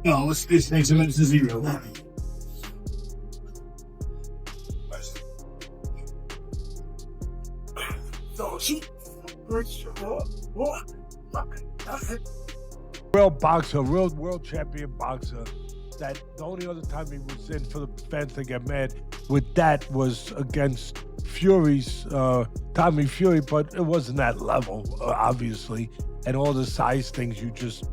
No, it's next to 0. Real boxer, real world champion boxer. That the only other time he was in for the fans to get mad with that was against Fury's Tommy Fury, but it wasn't that level, obviously, and all the size things you just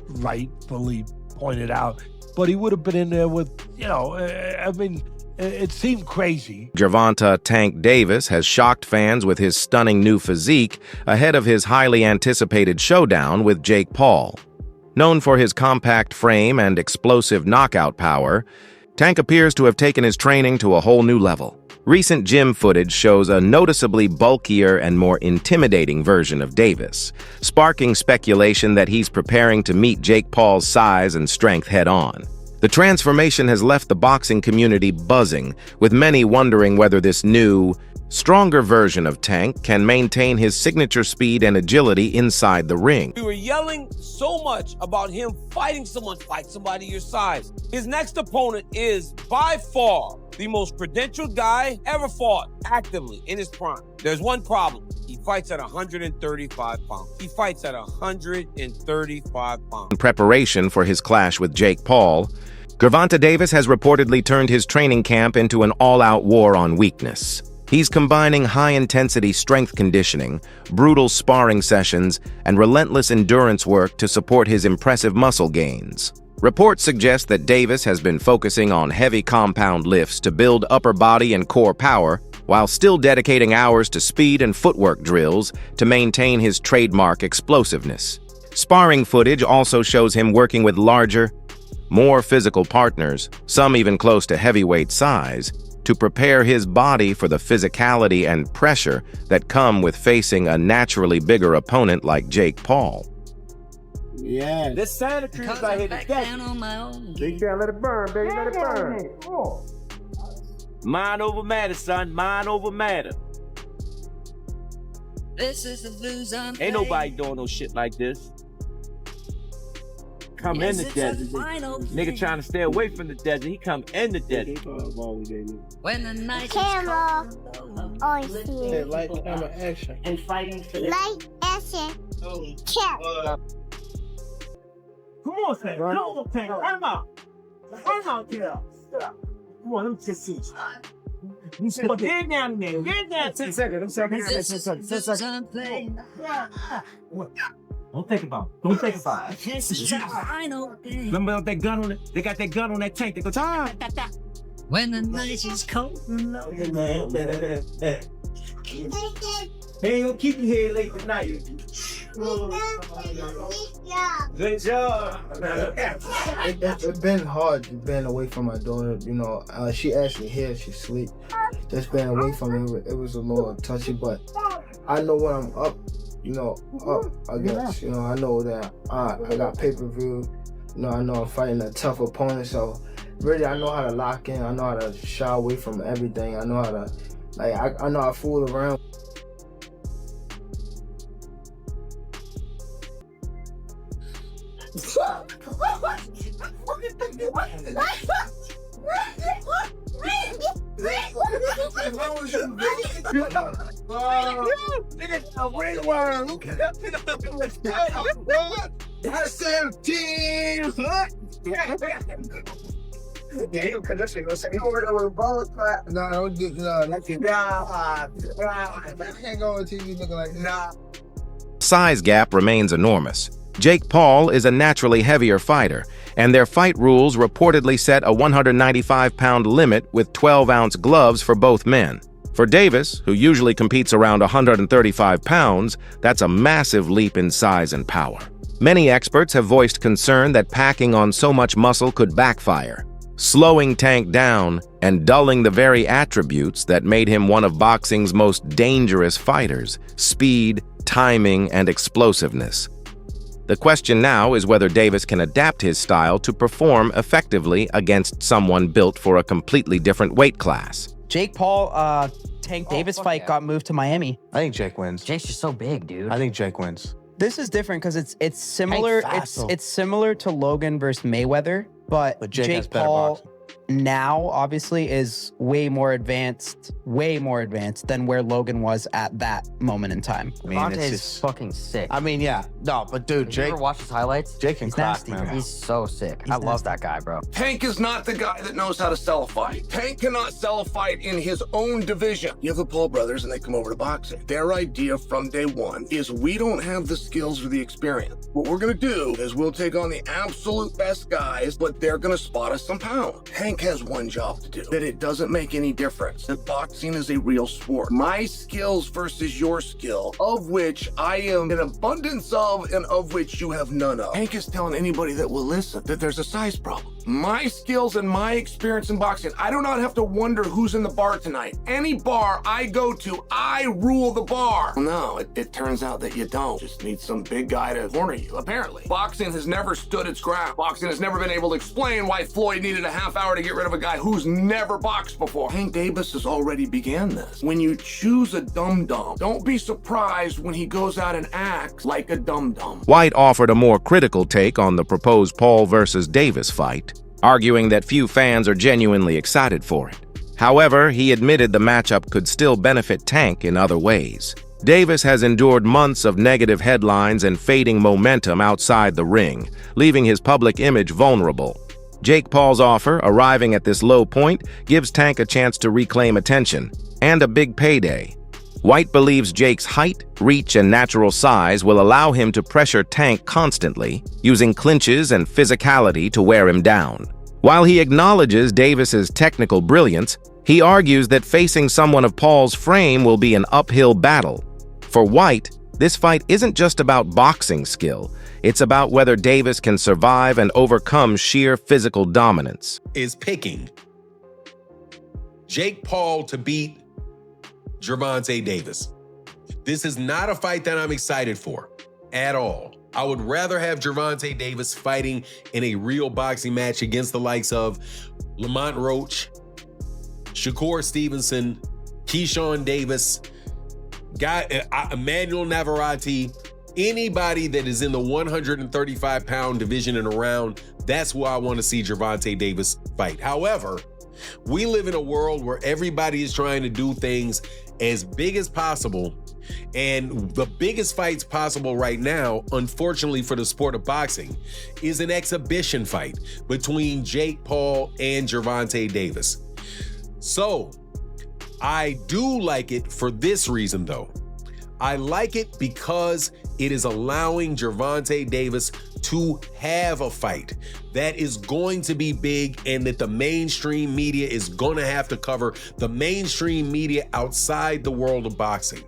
rightfully pointed out. But he would have been in there with, I mean, it seemed crazy. Gervonta "Tank" Davis has shocked fans with his stunning new physique ahead of his highly anticipated showdown with Jake Paul. Known for his compact frame and explosive knockout power, Tank appears to have taken his training to a whole new level. Recent gym footage shows a noticeably bulkier and more intimidating version of Davis, sparking speculation that he's preparing to meet Jake Paul's size and strength head-on. The transformation has left the boxing community buzzing, with many wondering whether this new, stronger version of Tank can maintain his signature speed and agility inside the ring. We were yelling so much about him fighting someone, fight somebody your size. His next opponent is, by far, the most credentialed guy ever fought actively in his prime. There's one problem. He fights at 135 pounds. He fights at 135 pounds. In preparation for his clash with Jake Paul, Gervonta Davis has reportedly turned his training camp into an all-out war on weakness. He's combining high-intensity strength conditioning, brutal sparring sessions, and relentless endurance work to support his impressive muscle gains. Reports suggest that Davis has been focusing on heavy compound lifts to build upper body and core power, while still dedicating hours to speed and footwork drills to maintain his trademark explosiveness. Sparring footage also shows him working with larger, more physical partners, some even close to heavyweight size, to prepare his body for the physicality and pressure that come with facing a naturally bigger opponent like Jake Paul. Yeah. This Santa Cruz I hit is dead. You can't let it burn, baby. Let it burn. Mind over matter, son. Mind over matter. This is the blues on. Ain't nobody doing no shit like this. Come in the desert. Nigga trying to stay away from the desert. He come in the desert. When the night Camera. Oh, see. Hey, light, camera, action. and fighting for Light, action. Camera. Come on, Tank. Come on, Tank. Run out. Run out here. Come on, let me just see. You said, get down in there. Get down. 10 seconds. 10 seconds. 10 seconds. Don't think about it. Don't think about it. Remember that gun on it? They got that gun on that tank. They go, time. when the night is cold and low. They ain't gonna keep you here late tonight. Good job. It's been hard being away from my daughter. She actually here, she sleep. Just being away from her, it was a little touchy, but I know when I'm up, I guess. I know that I got pay-per-view. I know I'm fighting a tough opponent, so really I know how to lock in. I know how to shy away from everything. I know how to, I know how to fool around. Size gap remains enormous. Jake Paul is a naturally heavier fighter, and their fight rules reportedly set a 195-pound limit with 12-ounce gloves for both men. For Davis, who usually competes around 135 pounds, that's a massive leap in size and power. Many experts have voiced concern that packing on so much muscle could backfire, slowing Tank down and dulling the very attributes that made him one of boxing's most dangerous fighters: speed, timing, and explosiveness. The question now is whether Davis can adapt his style to perform effectively against someone built for a completely different weight class. Jake Paul, Tank Davis fight got moved to Miami. I think Jake wins. Jake's just so big, dude. I think Jake wins. This is different because it's similar. It's similar to Logan versus Mayweather, but Jake Paul now obviously is way more advanced than where Logan was at that moment in time. I mean, it's just fucking sick. I mean, yeah, no, but dude, Did Jake, you ever watch his highlights? Jake can He's crack, nasty, man. He's so sick. I love that guy, bro. Tank is not the guy that knows how to sell a fight. Tank cannot sell a fight in his own division. You have the Paul brothers and they come over to boxing. Their idea from day one is we don't have the skills or the experience. What we're gonna do is we'll take on the absolute best guys, but they're gonna spot us some pound. Tank has one job to do, that it doesn't make any difference, that boxing is a real sport. My skills versus your skill, of which I am an abundance of and of which you have none of. Tank is telling anybody that will listen that there's a size problem. My skills and my experience in boxing, I do not have to wonder who's in the bar tonight. Any bar I go to, I rule the bar. No, it turns out that you don't. Just need some big guy to corner you, apparently. Boxing has never stood its ground. Boxing has never been able to explain why Floyd needed a half hour to get rid of a guy who's never boxed before. Tank Davis has already began this. When you choose a dum-dum, don't be surprised when he goes out and acts like a dum-dum. White offered a more critical take on the proposed Paul versus Davis fight, arguing that few fans are genuinely excited for it. However, he admitted the matchup could still benefit Tank in other ways. Davis has endured months of negative headlines and fading momentum outside the ring, leaving his public image vulnerable. Jake Paul's offer, arriving at this low point, gives Tank a chance to reclaim attention and a big payday. White believes Jake's height, reach, and natural size will allow him to pressure Tank constantly, using clinches and physicality to wear him down. While he acknowledges Davis's technical brilliance, he argues that facing someone of Paul's frame will be an uphill battle. For White, this fight isn't just about boxing skill, it's about whether Davis can survive and overcome sheer physical dominance. Is picking Jake Paul to beat Gervonta Davis. This is not a fight that I'm excited for at all. I would rather have Gervonta Davis fighting in a real boxing match against the likes of Lamont Roach, Shakur Stevenson, Keyshawn Davis, Emmanuel Navarrete, anybody that is in the 135-pound division and around. That's who I want to see Gervonta Davis fight. However, we live in a world where everybody is trying to do things as big as possible, and the biggest fights possible right now, unfortunately for the sport of boxing, is an exhibition fight between Jake Paul and Gervonta Davis. So I do like it for this reason, though. I like it because it is allowing Gervonta Davis to have a fight that is going to be big and that the mainstream media is going to have to cover, the mainstream media outside the world of boxing.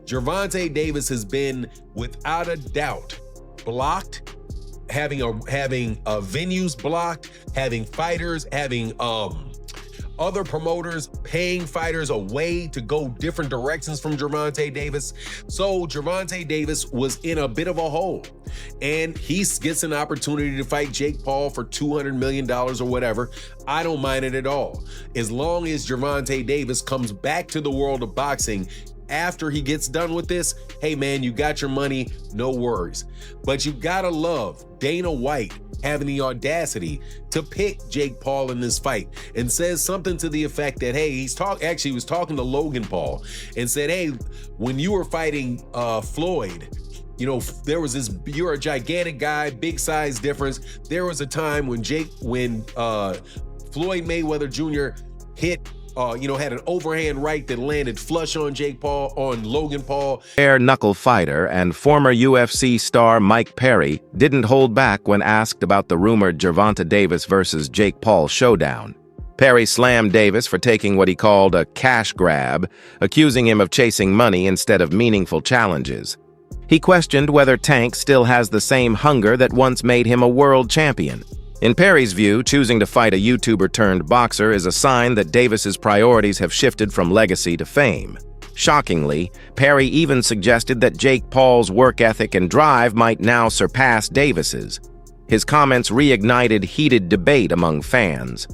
Gervonta Davis has been, without a doubt, blocked, having venues blocked, having fighters, having other promoters paying fighters away to go different directions from Gervonta Davis. So Gervonta Davis was in a bit of a hole, and he gets an opportunity to fight Jake Paul for $200 million or whatever. I don't mind it at all. As long as Gervonta Davis comes back to the world of boxing after he gets done with this, hey man, you got your money, no worries. But you gotta love Dana White having the audacity to pick Jake Paul in this fight, and says something to the effect that, hey, he was talking to Logan Paul and said, hey, when you were fighting Floyd, you know, there was this, you're a gigantic guy, big size difference. There was a time when Floyd Mayweather Jr. had an overhand right that landed flush on Logan Paul. Bare knuckle fighter and former UFC star Mike Perry didn't hold back when asked about the rumored Gervonta Davis versus Jake Paul showdown. Perry slammed Davis for taking what he called a cash grab, accusing him of chasing money instead of meaningful challenges. He questioned whether Tank still has the same hunger that once made him a world champion. In Perry's view, choosing to fight a YouTuber-turned-boxer is a sign that Davis's priorities have shifted from legacy to fame. Shockingly, Perry even suggested that Jake Paul's work ethic and drive might now surpass Davis's. His comments reignited heated debate among fans,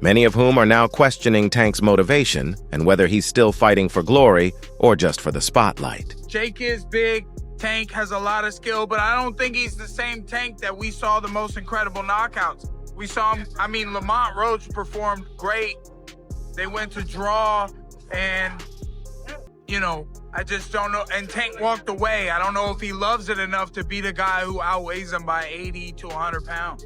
many of whom are now questioning Tank's motivation and whether he's still fighting for glory or just for the spotlight. Jake is big. Tank has a lot of skill, but I don't think he's the same Tank that we saw the most incredible knockouts. We saw him, I mean, Lamont Roach performed great. They went to draw, and, you know, I just don't know. And Tank walked away. I don't know if he loves it enough to beat a guy who outweighs him by 80 to 100 pounds.